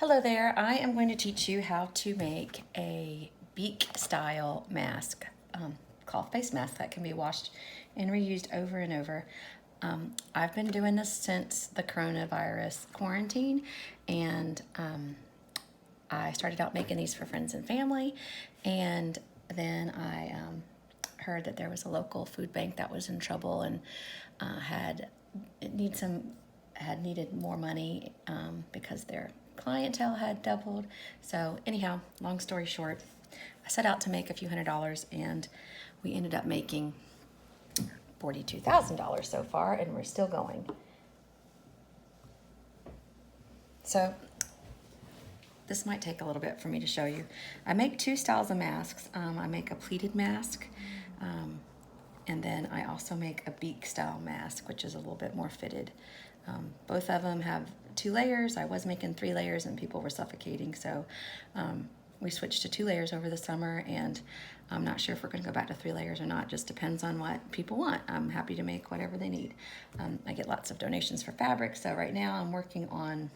Hello there, I am going to teach you how to make a beak style mask, cloth face mask that can be washed and reused over and over. I've been doing this since the coronavirus quarantine, and I started out making these for friends and family, and then I heard that there was a local food bank that was in trouble and had needed more money because their clientele had doubled. So anyhow, long story short, I set out to make a few $100s, and we ended up making $42,000 so far, and we're still going. So this might take a little bit for me to show you. I make two styles of masks. I make a pleated mask, and then I also make a beak style mask, which is a little bit more fitted. Both of them have 2 layers. I was making 3 layers and people were suffocating, so we switched to 2 layers over the summer, and I'm not sure if we're going to go back to 3 layers or not. Just depends on what people want. I'm happy to make whatever they need. I get lots of donations for fabric, so right now I'm working on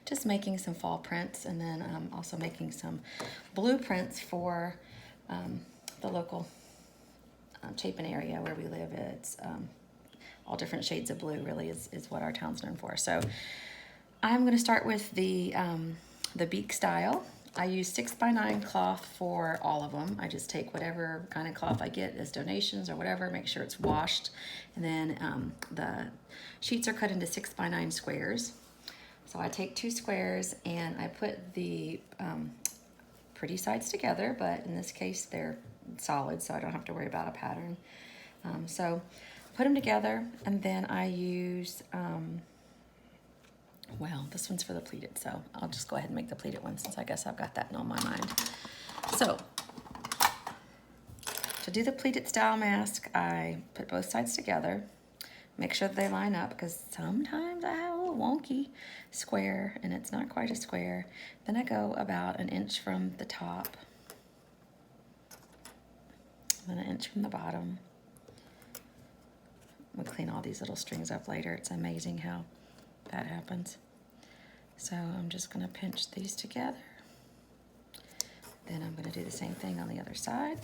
just making some fall prints, and then I'm also making some blueprints for the local Chapin area where we live. It's all different shades of blue, really, is what our town's known for. So I'm going to start with the beak style. I use 6x9 cloth for all of them. I just take whatever kind of cloth I get as donations or whatever, make sure it's washed, and then the sheets are cut into 6x9 squares. So I take 2 squares and I put the pretty sides together, but in this case they're solid, so I don't have to worry about a pattern. So put them together, and then I use, well, this one's for the pleated, so I'll just go ahead and make the pleated one since I guess I've got that on my mind. So to do the pleated style mask, I put both sides together, make sure that they line up, because sometimes I have a little wonky square and it's not quite a square. Then I go about 1 inch from the top, then 1 inch from the bottom. We'll clean all these little strings up later. It's amazing how that happens. So I'm just gonna pinch these together. Then I'm gonna do the same thing on the other side.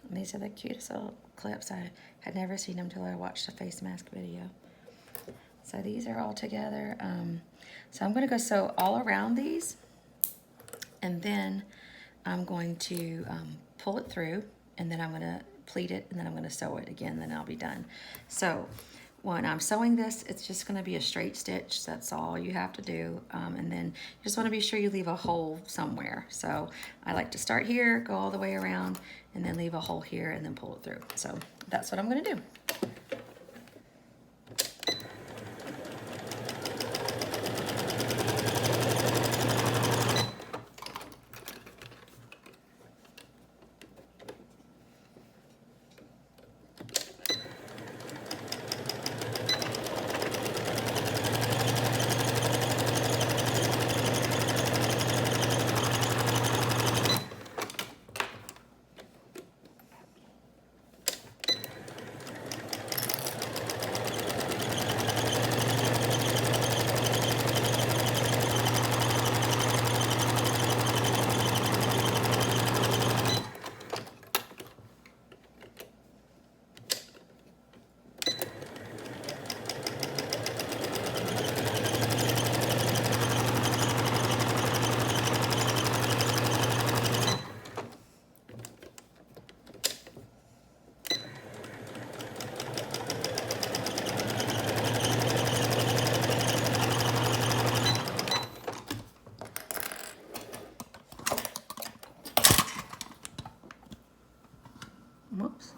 And these are the cutest little clips. I had never seen them until I watched a face mask video. So these are all together. So I'm gonna go sew all around these, and then I'm going to pull it through, and then I'm gonna pleat it, and then I'm gonna sew it again, then I'll be done. So when I'm sewing this, it's just gonna be a straight stitch. That's all you have to do. And then you just wanna be sure you leave a hole somewhere. So I like to start here, go all the way around, and then leave a hole here, and then pull it through. So that's what I'm gonna do. Whoops.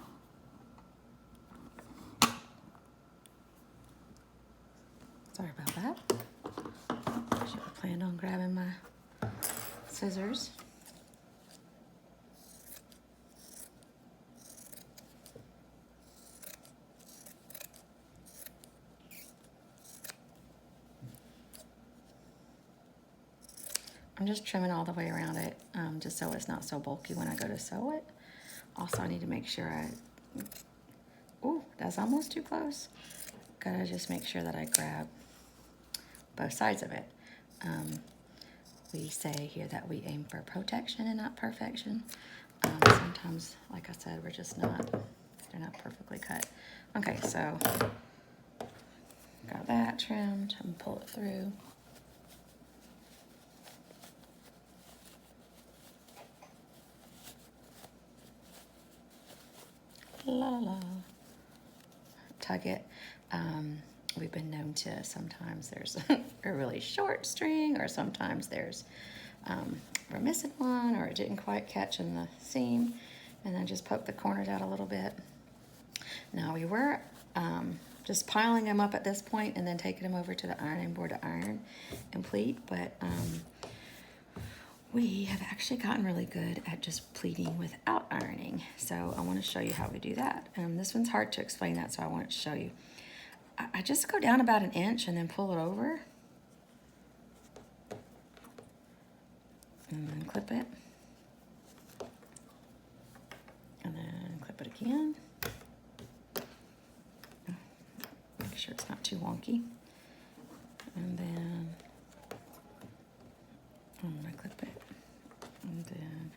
Sorry about that. I should have planned on grabbing my scissors. I'm just trimming all the way around it, just so it's not so bulky when I go to sew it. Also, I need to make sure ooh, that's almost too close. Gotta just make sure that I grab both sides of it. We say here that we aim for protection and not perfection. Sometimes, like I said, they're not perfectly cut. Okay, so got that trimmed and pull it through. La la la. Tug it. We've been known to, sometimes there's a really short string, or sometimes there's we're missing one, or it didn't quite catch in the seam, and then just poke the corners out a little bit. Now we were just piling them up at this point and then taking them over to the ironing board to iron and pleat, but we have actually gotten really good at just pleating without ironing. So I want to show you how we do that. This one's hard to explain that, so I want to show you. I just go down about 1 inch and then pull it over. And then clip it. And then clip it again. Make sure it's not too wonky. And then I'm going to clip it. And then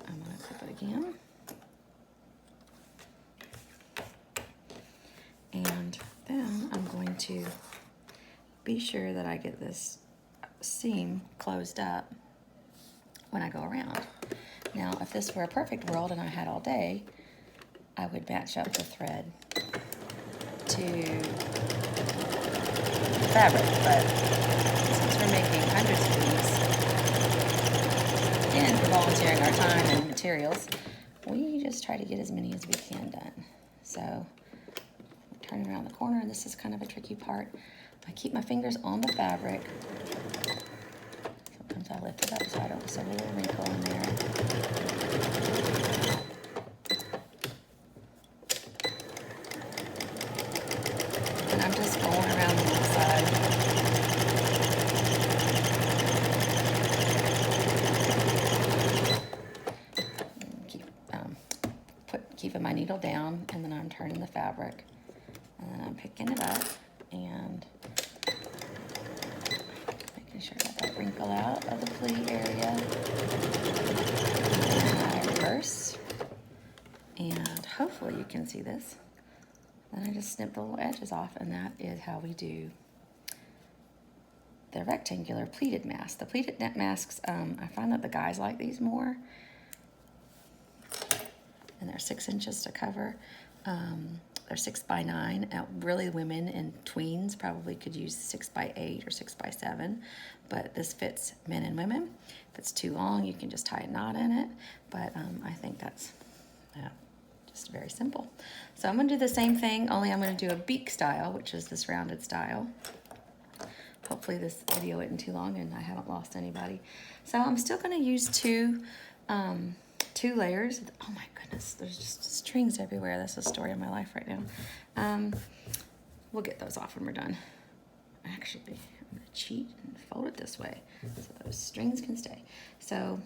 I'm going to clip it again. And then I'm going to be sure that I get this seam closed up when I go around. Now, if this were a perfect world and I had all day, I would match up the thread to the fabric, but since we're making hundreds of these and we're volunteering our time and materials, we just try to get as many as we can done. So turn around the corner, and this is kind of a tricky part. I keep my fingers on the fabric. Sometimes I lift it up so I don't see a little wrinkle in there. And I'm just going around the inside. Keeping my needle down, and then I'm turning the fabric. And then I'm picking it up and making sure I got that wrinkle out of the pleat area. And I reverse. And hopefully you can see this. Then I just snip the little edges off, and that is how we do the rectangular pleated mask. The pleated net masks, I find that the guys like these more. And they're 6 inches to cover. They're 6 by 9. Really, women and tweens probably could use 6 by 8 or 6 by 7, but this fits men and women. If it's too long, you can just tie a knot in it, but I think that's just very simple. So I'm going to do the same thing, only I'm going to do a beak style, which is this rounded style. Hopefully this video isn't too long and I haven't lost anybody. So I'm still going to use two layers. Oh my goodness, there's just strings everywhere. That's the story of my life right now. We'll get those off when we're done. Actually, I'm gonna cheat and fold it this way so those strings can stay. So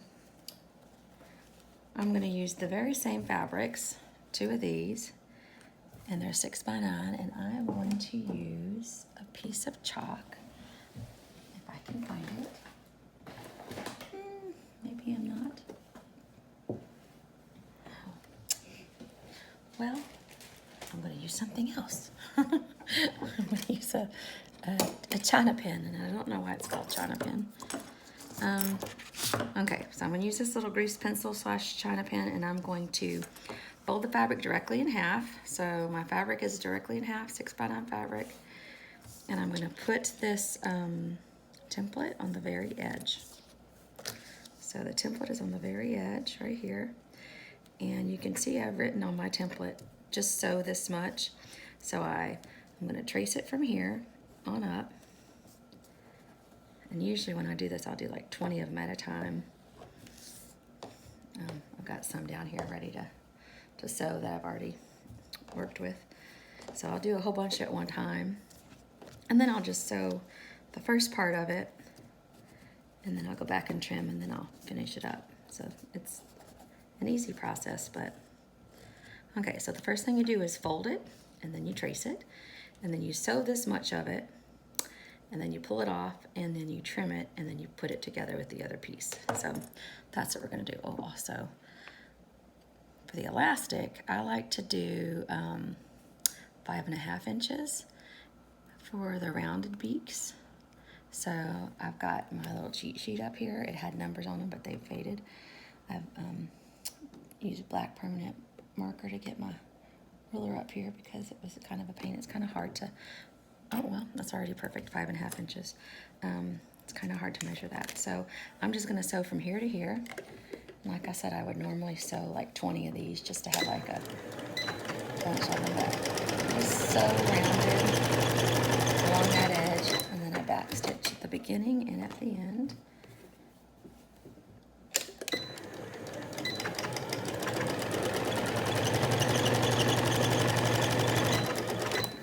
I'm gonna use the very same fabrics, 2 of these, and they're 6 by 9, and I am going to use a piece of chalk, if I can find it. Maybe I'm not. Well, I'm going to use something else. I'm going to use a China pen, and I don't know why it's called China pen. Okay, so I'm going to use this little grease pencil / China pen, and I'm going to fold the fabric directly in half. So my fabric is directly in half, 6 by 9 fabric. And I'm going to put this template on the very edge. So the template is on the very edge right here. And you can see I've written on my template, just sew this much. So I'm going to trace it from here on up. And usually when I do this, I'll do like 20 of them at a time. I've got some down here ready to sew that I've already worked with. So I'll do a whole bunch at one time. And then I'll just sew the first part of it and then I'll go back and trim, and then I'll finish it up. So it's an easy process, but okay. So the first thing you do is fold it, and then you trace it, and then you sew this much of it, and then you pull it off, and then you trim it, and then you put it together with the other piece. So that's what we're gonna do. Oh, also for the elastic, I like to do 5.5 inches for the rounded beaks. So I've got my little cheat sheet up here. It had numbers on them, but they've faded. I've used black permanent marker to get my ruler up here because it was kind of a pain. It's kind of hard to, oh well, that's already perfect, 5.5 inches. It's kind of hard to measure that. So I'm just gonna sew from here to here. Like I said, I would normally sew like 20 of these just to have like a bunch of them back. Just sew rounded along that edge, and then I back stitch at the beginning and at the end.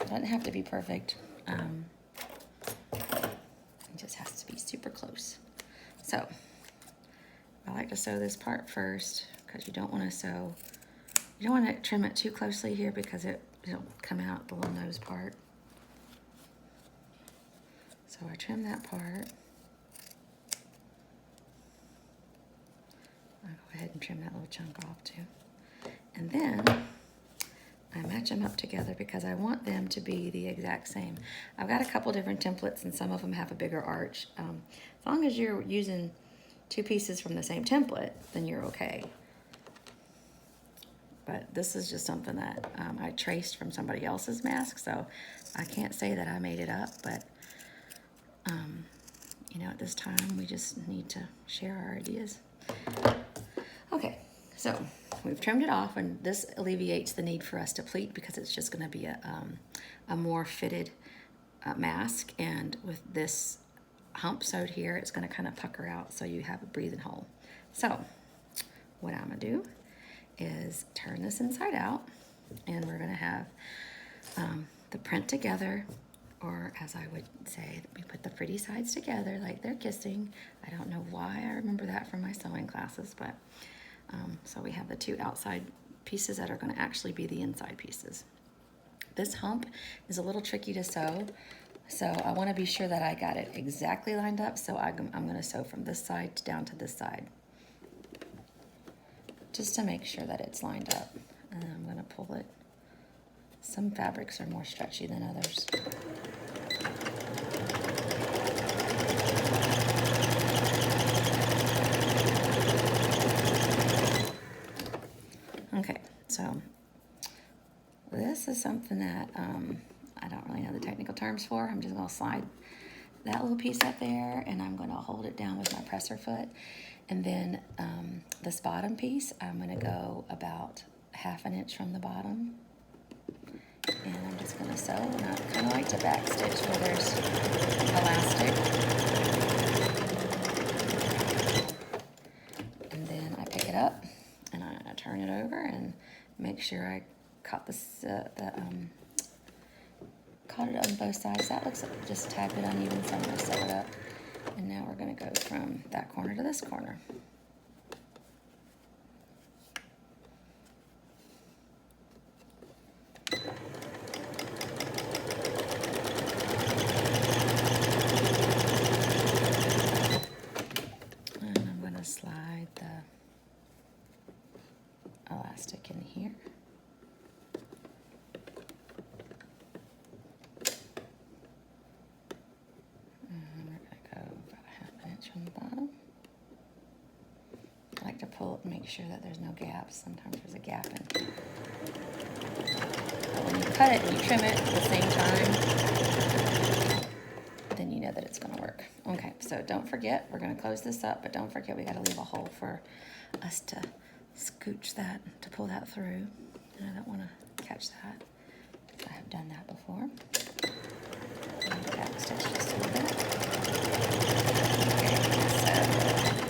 Doesn't have to be perfect. It just has to be super close. So I like to sew this part first because you don't want to sew, you don't want to trim it too closely here because it'll come out the little nose part. So I trim that part. I'll go ahead and trim that little chunk off too. And then I match them up together because I want them to be the exact same. I've got a couple different templates and some of them have a bigger arch. As long as you're using 2 pieces from the same template, then you're okay. But this is just something that I traced from somebody else's mask, so I can't say that I made it up, but you know, at this time we just need to share our ideas. Okay, so we've trimmed it off, and this alleviates the need for us to pleat because it's just going to be a more fitted mask, and with this hump sewed here, it's going to kind of pucker out so you have a breathing hole. So what I'm going to do is turn this inside out, and we're going to have the print together, or as I would say, we put the pretty sides together like they're kissing. I don't know why I remember that from my sewing classes, but so we have the 2 outside pieces that are going to actually be the inside pieces. This hump is a little tricky to sew, so I want to be sure that I got it exactly lined up, so I'm going to sew from this side down to this side, just to make sure that it's lined up. And I'm going to pull it. Some fabrics are more stretchy than others. Okay, so this is something that I don't really know the technical terms for. I'm just going to slide that little piece up there, and I'm going to hold it down with my presser foot. And then this bottom piece, I'm going to go about 1/2 inch from the bottom. And I'm just going to sew, and I kind of like to back stitch where there's elastic. And then I pick it up, and I turn it over and make sure I caught caught it on both sides. That looks like just a tad bit uneven, so I'm going to sew it up. And now we're going to go from that corner to this corner. And I'm going to slide the elastic in here. From the bottom. I like to pull it and make sure that there's no gaps. Sometimes there's a gap in. But when you cut it and you trim it at the same time, then you know that it's going to work. Okay, so don't forget, we're going to close this up, but don't forget we got to leave a hole for us to scooch that, to pull that through. And I don't want to catch that. I have done that before. And back stitch just a little bit.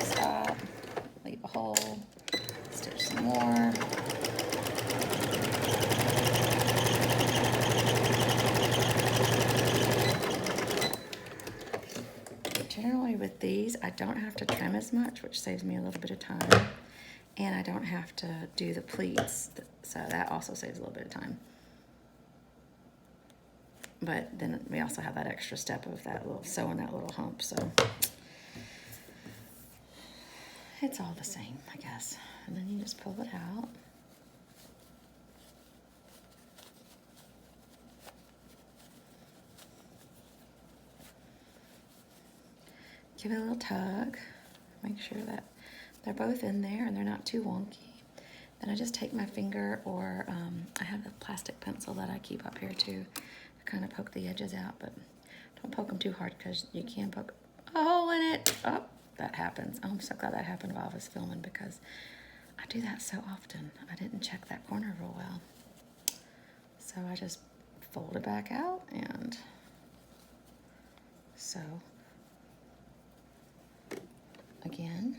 Stop, leave a hole, stitch some more. Generally with with these, I don't have to trim as much, which saves me a little bit of time. And I don't have to do the pleats, so that also saves a little bit of time. But then we also have that extra step of that little sewing that little hump, so it's all the same, I guess. And then you just pull it out. Give it a little tug. Make sure that they're both in there and they're not too wonky. Then I just take my finger, or I have a plastic pencil that I keep up here too, to kind of poke the edges out, but don't poke them too hard because you can poke a hole in it. Oh, that happens. Oh, I'm so glad that happened while I was filming because I do that so often. I didn't check that corner real well. So I just fold it back out and sew again.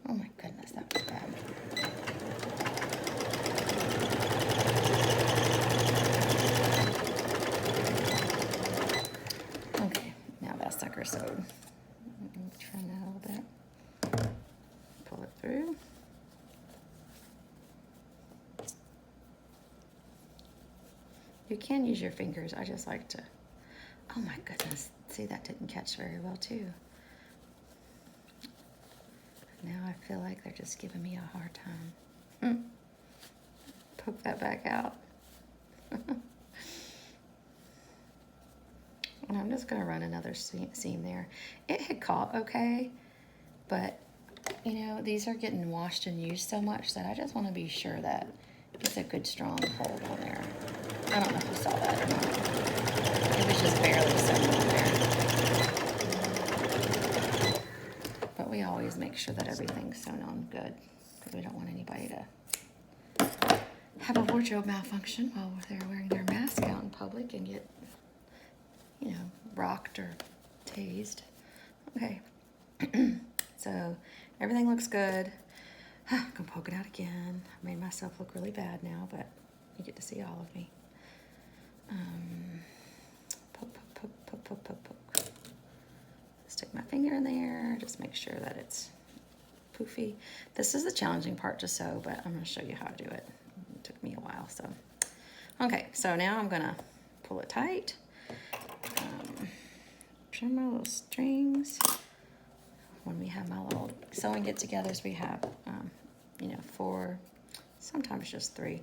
Oh my goodness, that was bad. Okay, now that sucker sewed. Trim that a little bit. Pull it through. You can use your fingers. I just like to, oh my goodness. See, that didn't catch very well too. Now I feel like they're just giving me a hard time. Poke that back out. And I'm just gonna run another seam there. It had caught okay, but you know, these are getting washed and used so much that I just wanna be sure that it's a good strong hold on there. I don't know if you saw that or not. It was just barely sewn on there. But we always make sure that everything's sewn on good because we don't want anybody to have a wardrobe malfunction while they're wearing their mask out in public and get, you know, rocked or tased. Okay, so everything looks good. I'm gonna poke it out again. I made myself look really bad now, but you get to see all of me. Poke, poke, poke, poke, poke, poke, poke. Stick my finger in there, just make sure that it's poofy. This is the challenging part to sew, but I'm gonna show you how to do it. It took me a while, so. Okay, so now I'm gonna pull it tight. Trim my little strings. When we have my little sewing get-togethers, we have, you know, 4, sometimes just 3,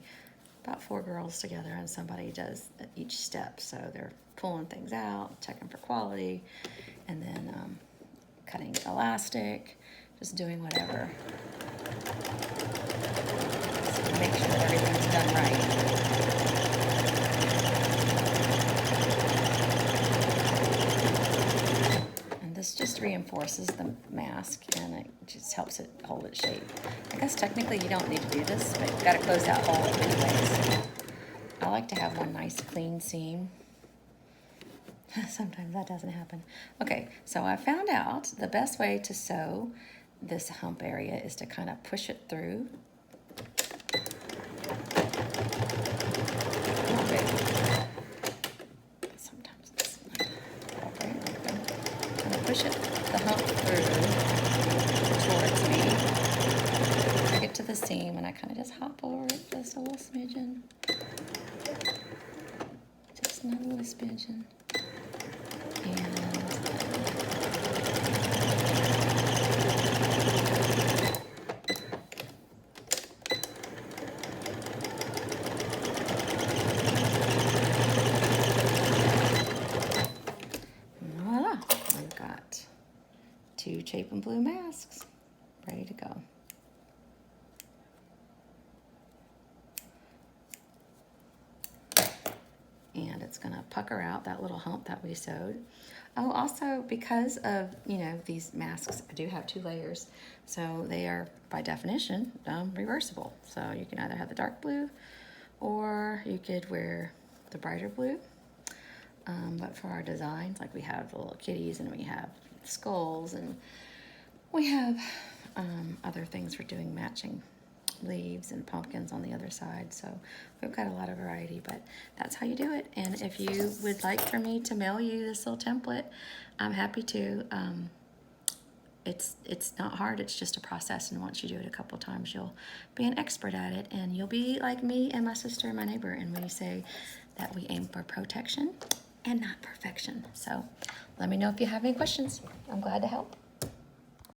about 4 girls together, and somebody does each step. So they're pulling things out, checking for quality, and then cutting elastic, just doing whatever. So make sure that everything's done right. This just reinforces the mask and it just helps it hold its shape. I guess technically you don't need to do this, but you've got to close that hole anyways. I like to have one nice clean seam. Sometimes that doesn't happen. Okay, so I found out the best way to sew this hump area is to kind of push it through. Push it, the hump through towards me. I get to the seam and I kind of just hop over it just a little smidgen. Just another little smidgen. And voila, we've got 2 Chapin blue masks ready to go. And it's gonna pucker out that little hump that we sewed. Oh, also because of, you know, these masks, I do have 2 layers. So they are by definition reversible. So you can either have the dark blue or you could wear the brighter blue. But for our designs, like we have the little kitties and we have skulls and we have other things for doing matching leaves and pumpkins on the other side. So we've got a lot of variety, but that's how you do it. And if you would like for me to mail you this little template, I'm happy to. It's not hard, it's just a process, and once you do it a couple times, you'll be an expert at it, and you'll be like me and my sister and my neighbor, and we say that we aim for protection and not perfection. So let me know if you have any questions. I'm glad to help.